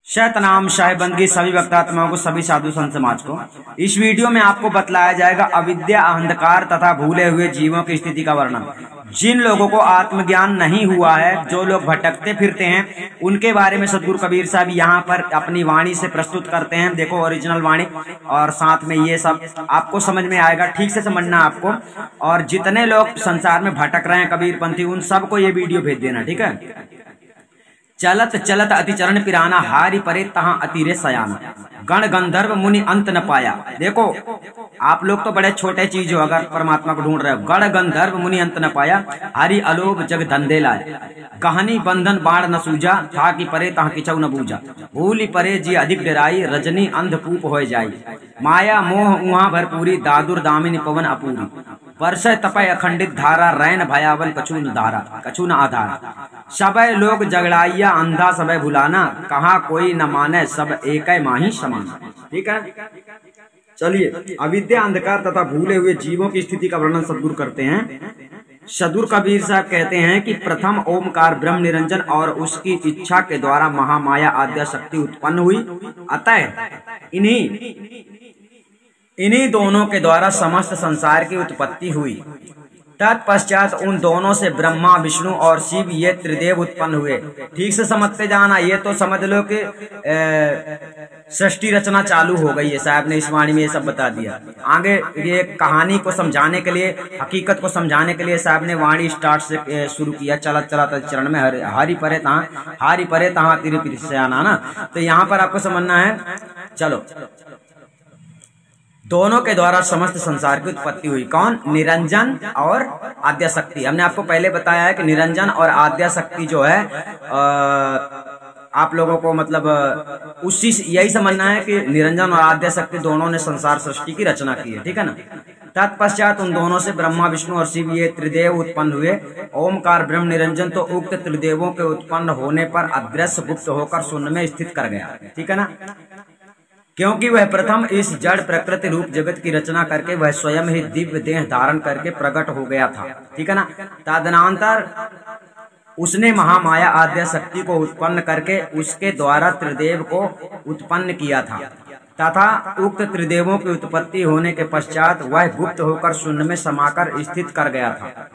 शतनाम शाहबंदी सभी वक्तात्माओं को, सभी साधु संत समाज को। इस वीडियो में आपको बतलाया जाएगा अविद्या, अंधकार तथा भूले हुए जीवों की स्थिति का वर्णन। जिन लोगों को आत्मज्ञान नहीं हुआ है, जो लोग भटकते फिरते हैं, उनके बारे में सदगुरु कबीर साहब यहाँ पर अपनी वाणी से प्रस्तुत करते हैं। देखो ओरिजिनल वाणी, और साथ में ये सब आपको समझ में आएगा, ठीक से समझना आपको। और जितने लोग संसार में भटक रहे हैं कबीरपंथी, उन सबको ये वीडियो भेज देना, ठीक है। चलत चलत अति चरण पिराना, हारि परे तहां अति रे सयाना, गण गंधर्व मुनि अंत न पाया। देखो आप लोग तो बड़े छोटे चीज हो अगर परमात्मा को ढूंढ रहे हो। गण गंधर्व मुनि अंत न पाया, हरि अलोभ जग धंधे लाए, कहानी बंधन बाण न सूझा, था कि परे तहां किचौ न बूझा, भूली परे जी अधिक डराई, रजनी अंधकूप हो जाई, माया मोह उहाँ भरपूरी, दादुर दामिनी पवन अपूरी, परसय तपय अखंडित धारा, रैन भयावन कछु न आधार, सबय लोग जगड़ाइया, अंधा सबय भुलाना, कहाँ कोई न माने, सब एक माही समान। ठीक है, चलिए अविद्या, अंधकार तथा भूले हुए जीवों की स्थिति का वर्णन सदगुरु करते हैं। सदगुरु कबीर साहब कहते हैं कि प्रथम ओमकार ब्रह्म निरंजन और उसकी इच्छा के द्वारा महामाया आद्या शक्ति उत्पन्न हुई। अतः इन्हीं दोनों के द्वारा समस्त संसार की उत्पत्ति हुई। तत्पश्चात उन दोनों से ब्रह्मा, विष्णु और शिव ये त्रिदेव उत्पन्न हुए। ठीक से समझते जाना, ये तो समझ लो कि सृष्टि रचना चालू हो गई है। साहब ने इस वाणी में ये सब बता दिया। आगे ये कहानी को समझाने के लिए, हकीकत को समझाने के लिए साहब ने वाणी स्टार्ट से शुरू किया। चलत चलत चरण में हारि परे तहां तिरु सयाना ना। तो यहाँ पर आपको समझना है। चलो, दोनों के द्वारा समस्त संसार की उत्पत्ति हुई। कौन? निरंजन और आद्या शक्ति। हमने आपको पहले बताया है कि निरंजन और आद्या शक्ति जो है आप लोगों को मतलब उसी यही समझना है कि निरंजन और आद्या शक्ति दोनों ने संसार सृष्टि की रचना की है। ठीक है ना। तत्पश्चात उन दोनों से ब्रह्मा, विष्णु और शिव ये त्रिदेव उत्पन्न हुए। ओमकार ब्रह्म निरंजन तो उक्त त्रिदेवों के उत्पन्न होने पर अदृश्य गुप्त होकर शून्य में स्थित कर गया। ठीक है ना, क्योंकि वह प्रथम इस जड़ प्रकृति रूप जगत की रचना करके वह स्वयं ही दिव्य देह धारण करके प्रकट हो गया था। ठीक है ना। तदनंतर उसने महामाया आद्या शक्ति को उत्पन्न करके उसके द्वारा त्रिदेव को उत्पन्न किया था तथा उक्त त्रिदेवों की उत्पत्ति होने के पश्चात वह गुप्त होकर शून्य में समाकर स्थित कर गया था।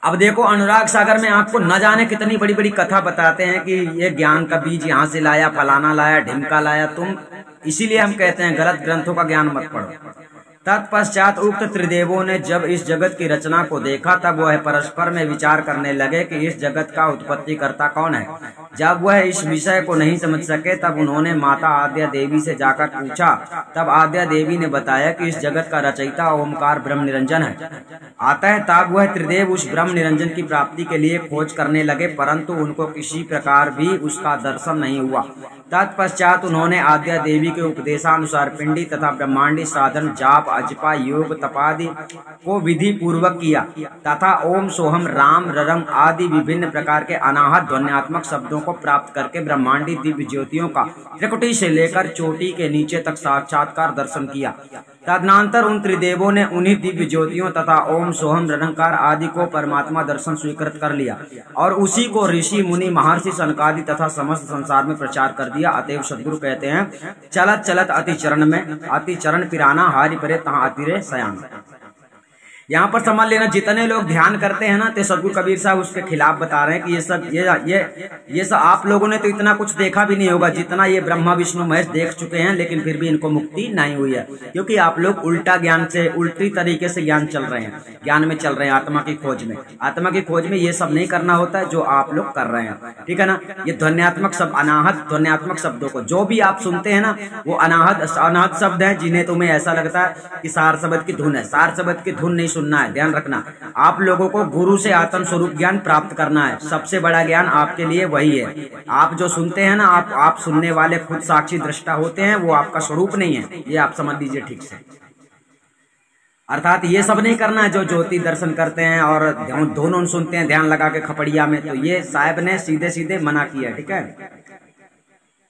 अब देखो, अनुराग सागर में आपको न जाने कितनी बड़ी बड़ी कथा बताते हैं कि ये ज्ञान का बीज यहाँ से लाया, फलाना लाया, ढिमका लाया। तुम इसीलिए हम कहते हैं गलत ग्रंथों का ज्ञान मत पढ़ो। तत्पश्चात उक्त त्रिदेवों ने जब इस जगत की रचना को देखा, तब वह परस्पर में विचार करने लगे कि इस जगत का उत्पत्ति करता कौन है। जब वह इस विषय को नहीं समझ सके, तब उन्होंने माता आद्या देवी से जाकर पूछा। तब आद्या देवी ने बताया कि इस जगत का रचयिता ओमकार ब्रह्म निरंजन है। अतः तब वह त्रिदेव उस ब्रह्म निरंजन की प्राप्ति के लिए खोज करने लगे, परंतु उनको किसी प्रकार भी उसका दर्शन नहीं हुआ। तत्पश्चात उन्होंने आद्या देवी के उपदेशानुसार पिंडी तथा ब्रह्मांडी साधन, जाप, अजपा, योग, तपादि को विधि पूर्वक किया तथा ओम, सोहम, राम, ररम आदि विभिन्न प्रकार के अनाहत ध्वन्यात्मक शब्दों को प्राप्त करके ब्रह्मांडी दिव्य ज्योतियों का त्रिकुटी से लेकर चोटी के नीचे तक साक्षात्कार दर्शन किया। तदनंतर उन त्रिदेवों ने उन्हीं दिव्य ज्योतियों तथा ओम, सोहम, रनंकार आदि को परमात्मा दर्शन स्वीकृत कर लिया और उसी को ऋषि, मुनि, महर्षि, सनकादि तथा समस्त संसार में प्रचार कर दिया। अतएव सदगुरु कहते हैं, चलत चलत अति चरण पिराना, हारि परे तहां अति रे सयाना। यहाँ पर समझ लेना, जितने लोग ध्यान करते हैं ना, तो सदगुरु कबीर साहब उसके खिलाफ बता रहे हैं कि ये सब आप लोगों ने तो इतना कुछ देखा भी नहीं होगा जितना ये ब्रह्मा, विष्णु, महेश देख चुके हैं, लेकिन फिर भी इनको मुक्ति नहीं हुई है, क्योंकि आप लोग उल्टा ज्ञान से, उल्टी तरीके से ज्ञान चल रहे हैं, ज्ञान में चल रहे हैं, आत्मा की खोज में। आत्मा की खोज में ये सब नहीं करना होता है जो आप लोग कर रहे हैं। ठीक है ना। ये ध्वन्यात्मक शब्द, अनाहत ध्वन्यात्मक शब्दों को जो भी आप सुनते हैं ना, वो अनाहत शब्द है, जिन्हें तुम्हें ऐसा लगता है कि सार शब्द की धुन है। सार शब्द की धुन नहीं सुनना है, ध्यान रखना। आप लोगों को गुरु से आत्म स्वरूप ज्ञान प्राप्त करना है। सबसे बड़ा ज्ञान आपके लिए वही है। आप जो सुनते हैं ना, आप सुनने वाले खुद साक्षी दृष्टा होते हैं, वो आपका स्वरूप नहीं है। ये आप समझ लीजिए ठीक से। अर्थात ये सब नहीं करना है जो ज्योति दर्शन करते हैं और दोनों सुनते हैं ध्यान लगा के खपड़िया में, तो ये साहब ने सीधे सीधे मना किया। ठीक है।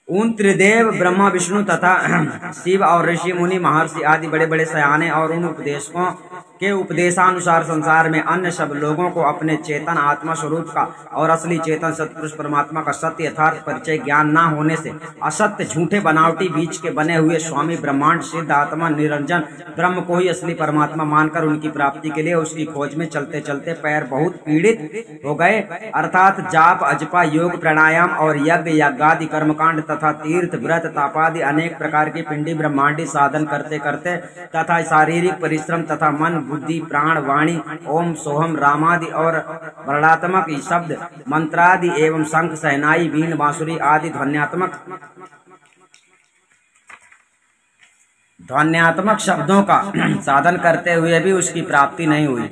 उन त्रिदेव ब्रह्मा, विष्णु तथा शिव और ऋषि, मुनि, महर्षि आदि बड़े बड़े सयाने और उन उपदेशकों के उपदेशानुसार संसार में अन्य सब लोगों को अपने चेतन आत्मा स्वरूप का और असली चेतन सतपुरुष परमात्मा का सत्य यथार्थ परिचय ज्ञान न होने से असत्य झूठे बनावटी बीच के बने हुए स्वामी ब्रह्मांड सिद्ध आत्मा निरंजन ब्रह्म को ही असली परमात्मा मानकर उनकी प्राप्ति के लिए उसकी खोज में चलते चलते पैर बहुत पीड़ित हो गए। अर्थात जाप अजपा योग प्राणायाम और यज्ञ यागादि कर्मकांड तथा तीर्थ व्रत तापादि अनेक प्रकार की पिंडी ब्रह्मांडी साधन करते करते तथा शारीरिक परिश्रम तथा मन बुद्धि प्राण वाणी ओम सोहम रामादि और वर्णात्मक शब्द मंत्रादि एवं शंख सहनाई वीण बांसुरी आदि ध्वन्यात्मक शब्दों का साधन करते हुए भी उसकी प्राप्ति नहीं हुई।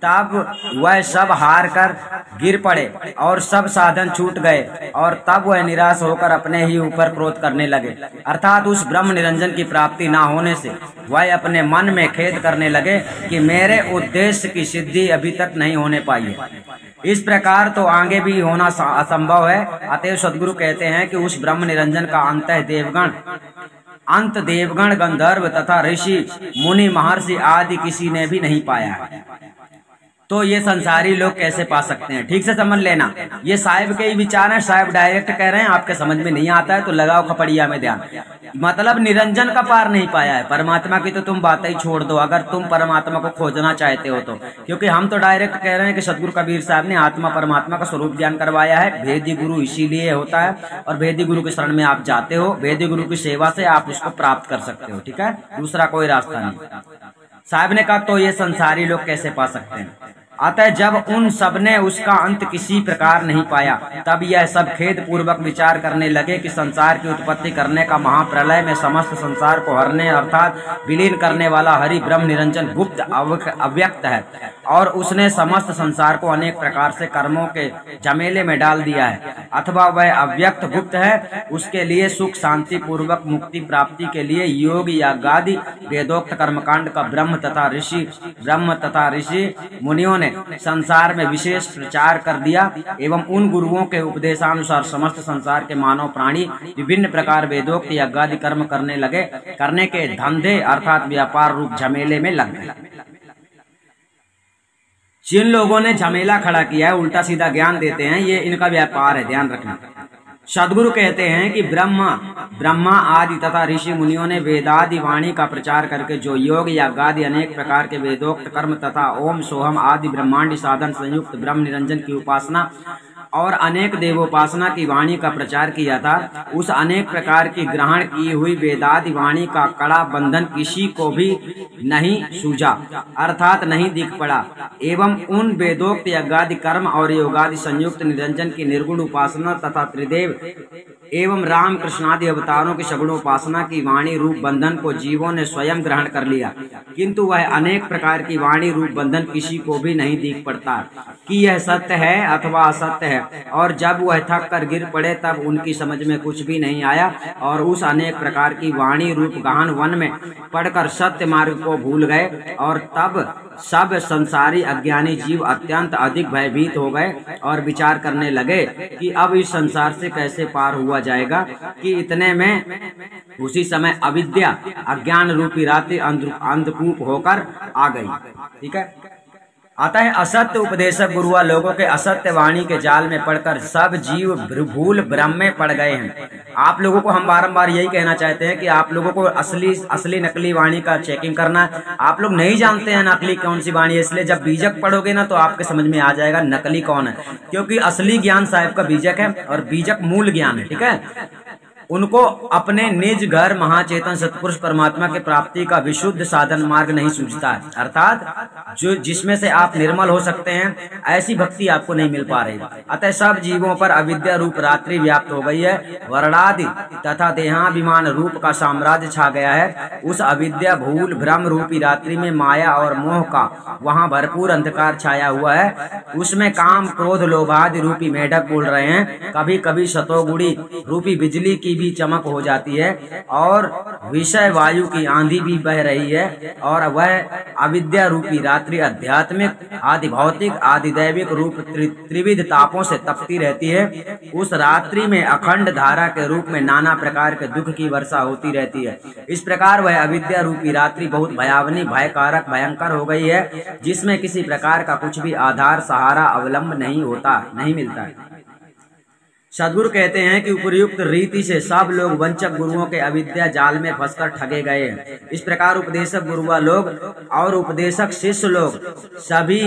तब वह सब हार कर गिर पड़े और सब साधन छूट गए और तब वह निराश होकर अपने ही ऊपर क्रोध करने लगे। अर्थात उस ब्रह्म निरंजन की प्राप्ति न होने से वह अपने मन में खेद करने लगे कि मेरे उद्देश्य की सिद्धि अभी तक नहीं होने पाई है। इस प्रकार तो आगे भी होना असंभव है। अतएव सद्गुरु कहते हैं कि उस ब्रह्म निरंजन का अंत देवगण गंधर्व तथा ऋषि मुनि महर्षि आदि किसी ने भी नहीं पाया है। तो ये संसारी लोग कैसे पा सकते हैं, ठीक से समझ लेना। ये साहिब के ही विचार हैं, साहिब डायरेक्ट कह रहे हैं, आपके समझ में नहीं आता है तो लगाओ खपड़िया में ध्यान। मतलब निरंजन का पार नहीं पाया है, परमात्मा की तो तुम बातें ही छोड़ दो अगर तुम परमात्मा को खोजना चाहते हो तो। क्योंकि हम तो डायरेक्ट कह रहे हैं कि सदगुरु कबीर साहब ने आत्मा परमात्मा का स्वरूप ज्ञान करवाया है। भेदी गुरु इसीलिए होता है और भेदी गुरु के शरण में आप जाते हो, भेदी गुरु की सेवा से आप उसको प्राप्त कर सकते हो, ठीक है, दूसरा कोई रास्ता नहीं। साहब ने कहा तो ये संसारी लोग कैसे पा सकते हैं। अतः जब उन सब ने उसका अंत किसी प्रकार नहीं पाया तब यह सब खेद पूर्वक विचार करने लगे कि संसार की उत्पत्ति करने का महाप्रलय में समस्त संसार को हरने अर्थात विलीन करने वाला हरि ब्रह्म निरंजन गुप्त अव्यक्त है और उसने समस्त संसार को अनेक प्रकार से कर्मों के झमेले में डाल दिया है। अथवा वह अव्यक्त गुप्त है, उसके लिए सुख शांति पूर्वक मुक्ति प्राप्ति के लिए योग यागादि वेदोक्त कर्मकांड का ब्रह्म तथा ऋषि मुनियों ने संसार में विशेष प्रचार कर दिया एवं उन गुरुओं के उपदेशानुसार समस्त संसार के मानव प्राणी विभिन्न प्रकार वेदोक्त यज्ञादि कर्म करने के धंधे अर्थात व्यापार रूप झमेले में लग गए। जिन लोगों ने झमेला खड़ा किया है, उल्टा सीधा ज्ञान देते हैं, ये इनका व्यापार है, ध्यान रखना। सदगुरु कहते हैं कि ब्रह्मा आदि तथा ऋषि मुनियों ने वेदादि वाणी का प्रचार करके जो योग यागादि अनेक प्रकार के वेदोक्त कर्म तथा ओम सोहम आदि ब्रह्मांडी साधन संयुक्त ब्रह्म निरंजन की उपासना और अनेक देवोपासना की वाणी का प्रचार किया था, उस अनेक प्रकार की ग्रहण की हुई वेदादि वाणी का कड़ा बंधन किसी को भी नहीं सूझा अर्थात नहीं दिख पड़ा एवं उन वेदोक्त यज्ञादि कर्म और योगादि संयुक्त निरंजन की निर्गुण उपासना तथा त्रिदेव एवं राम कृष्णादि अवतारों की सगुण उपासना की वाणी रूप बंधन को जीवों ने स्वयं ग्रहण कर लिया, किंतु वह अनेक प्रकार की वाणी रूप बंधन किसी को भी नहीं दिख पड़ता कि यह सत्य है अथवा असत्य है। और जब वह थक कर गिर पड़े तब उनकी समझ में कुछ भी नहीं आया और उस अनेक प्रकार की वाणी रूप गहन वन में पड़कर सत्य मार्ग को भूल गए और तब सब संसारी अज्ञानी जीव अत्यंत अधिक भयभीत हो गए और विचार करने लगे कि अब इस संसार से कैसे पार हुआ जाएगा कि इतने में उसी समय अविद्या अज्ञान रूपी रात्रि अंधकूप होकर आ गई, ठीक है। अतः असत्य उपदेशक गुरुआ लोगों के असत्य वाणी के जाल में पड़कर सब जीव भूल भ्रम में पड़ गए हैं। आप लोगों को हम बारंबार यही कहना चाहते हैं कि आप लोगों को असली नकली वाणी का चेकिंग करना है। आप लोग नहीं जानते हैं नकली कौन सी वाणी है, इसलिए जब बीजक पढ़ोगे ना तो आपके समझ में आ जाएगा नकली कौन है, क्योंकि असली ज्ञान साहिब का बीजक है और बीजक मूल ज्ञान है, ठीक है। उनको अपने निज घर महाचेतन सतपुरुष परमात्मा के प्राप्ति का विशुद्ध साधन मार्ग नहीं सूझता है, अर्थात जो जिसमें से आप निर्मल हो सकते हैं, ऐसी भक्ति आपको नहीं मिल पा रही। अतः सब जीवों पर अविद्या रूप रात्रि व्याप्त हो गई है, वर्णादि तथा देहाभिमान रूप का साम्राज्य छा गया है। उस अविद्या भूल भ्रम रूपी रात्रि में माया और मोह का वहाँ भरपूर अंधकार छाया हुआ है। उसमें काम क्रोध लोभादि रूपी मेढक बोल रहे हैं। कभी कभी शतोगुड़ी रूपी बिजली की की भी चमक हो जाती है और विषय वायु की आंधी भी बह रही है और वह अविद्या रूपी रात्रि आध्यात्मिक आदि भौतिक आदि दैविक रूप त्रिविध तापों से तपती रहती है। उस रात्रि में अखंड धारा के रूप में नाना प्रकार के दुख की वर्षा होती रहती है। इस प्रकार वह अविद्या रूपी रात्रि बहुत भयावनी भयकारक भयंकर हो गई है, जिसमें किसी प्रकार का कुछ भी आधार सहारा अवलंब नहीं मिलता है। सदगुरु कहते हैं कि उपयुक्त रीति से सब लोग वंचक गुरुओं के अविद्या जाल में फंसकर ठगे गए हैं। इस प्रकार उपदेशक गुरुआ लोग और उपदेशक शिष्य लोग सभी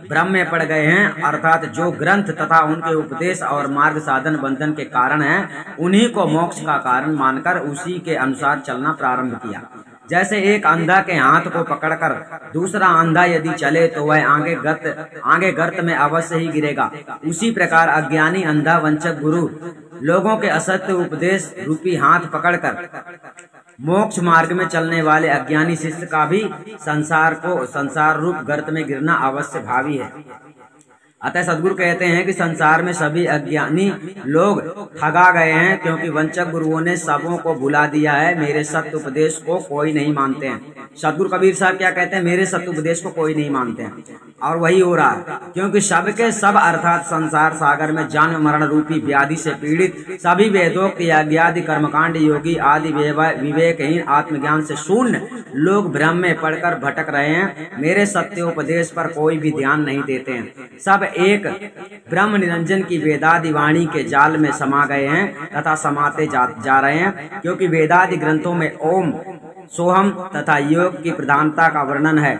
भ्रम में पड़ गए हैं, अर्थात जो ग्रंथ तथा उनके उपदेश और मार्ग साधन बंधन के कारण है, उन्हीं को मोक्ष का कारण मानकर उसी के अनुसार चलना प्रारंभ किया। जैसे एक अंधा के हाथ को पकड़कर दूसरा अंधा यदि चले तो वह आगे गर्त में अवश्य ही गिरेगा, उसी प्रकार अज्ञानी अंधा वंचक गुरु लोगों के असत्य उपदेश रूपी हाथ पकड़कर मोक्ष मार्ग में चलने वाले अज्ञानी शिष्य का भी संसार रूप गर्त में गिरना अवश्य भावी है। अतः सदगुरु कहते हैं कि संसार में सभी अज्ञानी लोग ठगा गए हैं, क्योंकि वंचक गुरुओं ने सबों को भुला दिया है। मेरे सत्य उपदेश को कोई नहीं मानते हैं। सदगुरु कबीर साहब क्या कहते हैं? मेरे सत्य उपदेश को कोई नहीं मानते हैं, और वही हो रहा है, क्योंकि सबके सब अर्थात संसार सागर में जन्म मरण रूपी व्याधि से पीड़ित सभी वेदोक्त यज्ञादि कर्मकांड योगी आदि विवेकहीन आत्मज्ञान से शून्य लोग भ्रम में पड़कर भटक रहे हैं। मेरे सत्य उपदेश पर कोई भी ध्यान नहीं देते हैं। सब एक ब्रह्म निरंजन की वेदादि वाणी के जाल में समा गए हैं तथा समाते जा रहे हैं, क्योंकि वेदादि ग्रंथों में ओम सोहम तथा योग की प्रधानता का वर्णन है,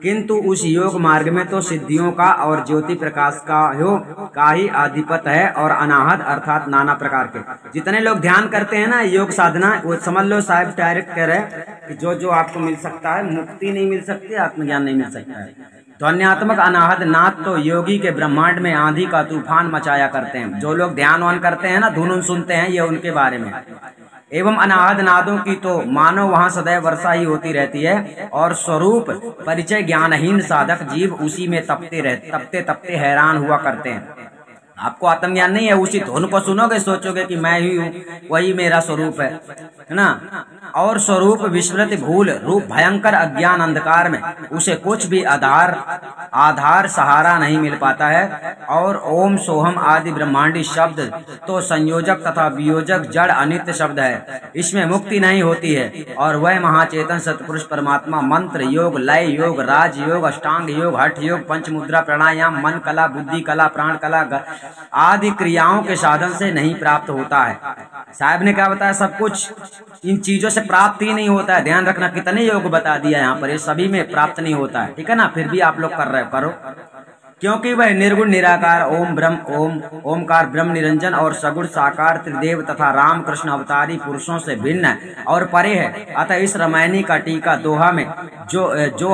किंतु उस योग मार्ग में तो सिद्धियों का और ज्योति प्रकाश का ही आधिपत्य है, और अनाहत अर्थात नाना प्रकार के जितने लोग ध्यान करते हैं ना योग साधना, वो समझ लो साहब डायरेक्ट कह रहे हैं कि जो आपको मिल सकता है, मुक्ति नहीं मिल सकती, आत्मज्ञान नहीं मिल सकता है। ध्वन्यात्मक अनाहत नाद तो योगी के ब्रह्मांड में आंधी का तूफान मचाया करते हैं। जो लोग ध्यान वान करते हैं ना, धुन सुनते हैं, ये उनके बारे में। एवं अनाहत नादों की तो मानो वहाँ सदैव वर्षा ही होती रहती है, और स्वरूप परिचय ज्ञानहीन साधक जीव उसी में तपते हैरान हुआ करते हैं। आपको आत्मज्ञान नहीं है, उसी धुन को सुनोगे सोचोगे कि मैं ही हूँ, वही मेरा स्वरूप है ना। और स्वरूप विस्मृत भूल रूप भयंकर अज्ञान अंधकार में उसे कुछ भी आधार सहारा नहीं मिल पाता है। और ओम सोहम आदि ब्रह्मांडी शब्द तो संयोजक तथा वियोजक जड़ अनित्य शब्द है, इसमें मुक्ति नहीं होती है। और वह महाचेतन सतपुरुष परमात्मा मंत्र योग, लय योग, राज योग, अष्टांग योग, हठ योग, पंचमुद्रा, प्राणायाम, मन कला, बुद्धि कला, प्राण कला आदि क्रियाओं के साधन से नहीं प्राप्त होता है। साहब ने क्या बताया? सब कुछ इन चीजों से प्राप्त ही नहीं होता है। ध्यान रखना, कितने योग बता दिया यहाँ पर, ये सभी में प्राप्त नहीं होता है, ठीक है ना। फिर भी आप लोग कर रहे हो, करो, क्योंकि वह निर्गुण निराकार ओमकार ब्रह्म निरंजन और सगुण साकार त्रिदेव तथा राम कृष्ण अवतारी पुरुषों से भिन्न है और परे है। अतः इस रामायणी का टीका दोहा में जो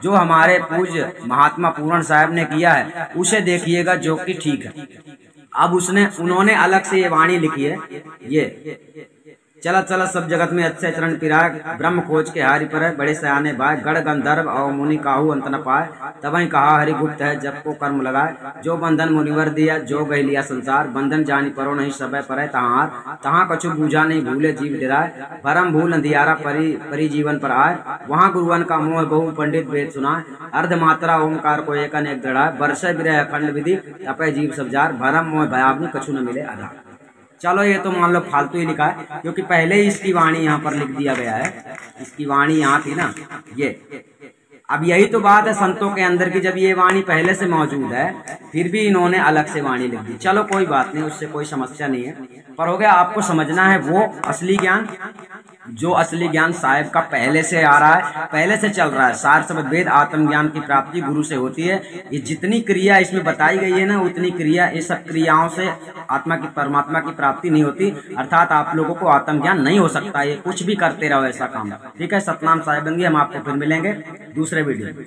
हमारे पूज्य महात्मा पूर्ण साहब ने किया है, उसे देखिएगा, जो कि ठीक है। अब उन्होंने अलग से ये वाणी लिखी है, ये चला सब जगत में अच्छे चरण पिराग, ब्रह्म खोज के हारि पर है, बड़े सयाने बाय, गढ़ गंधर्व और मुनि काहू अंत न पाए, तबहि कहा हरि गुप्त है, जब को कर्म लगाए, जो बंधन मुनिवर दिया, जो गह लिया संसार, बंधन जानी परो नहीं सबे पर है तहाँ कछु बूझा नहीं भूले जीव डराए, भरम भूल अंधियारा परि जीवन पर आए, वहाँ गुरुवन का मोह बहु पंडित वेद सुनाए, अर्ध मात्रा ओमकार को एक अनेक दृढ़ाए, बरसे विरह अखंड विधि तपे जीव सब जार, भरम मोह भयावनी कछु न मिले आधार। चलो ये तो मान लो फालतू ही लिखा है, क्योंकि पहले ही इसकी वाणी यहाँ पर लिख दिया गया है। इसकी वाणी यहाँ थी ना, ये अब यही तो बात है संतों के अंदर की, जब ये वाणी पहले से मौजूद है फिर भी इन्होंने अलग से वाणी लिख दी। चलो कोई बात नहीं, उससे कोई समस्या नहीं है, पर हो गया आपको समझना है वो असली ज्ञान, जो असली ज्ञान साहिब का पहले से आ रहा है, पहले से चल रहा है। सार शब्द वेद आत्मज्ञान की प्राप्ति गुरु से होती है। ये जितनी क्रिया इसमें बताई गई है ना, उतनी क्रिया, ये सब क्रियाओं से आत्मा की परमात्मा की प्राप्ति नहीं होती, अर्थात आप लोगों को आत्मज्ञान नहीं हो सकता। ये कुछ भी करते रहो ऐसा काम, ठीक है। सतनाम साहिब बंदी, हम आपको फिर मिलेंगे दूसरे वीडियो में।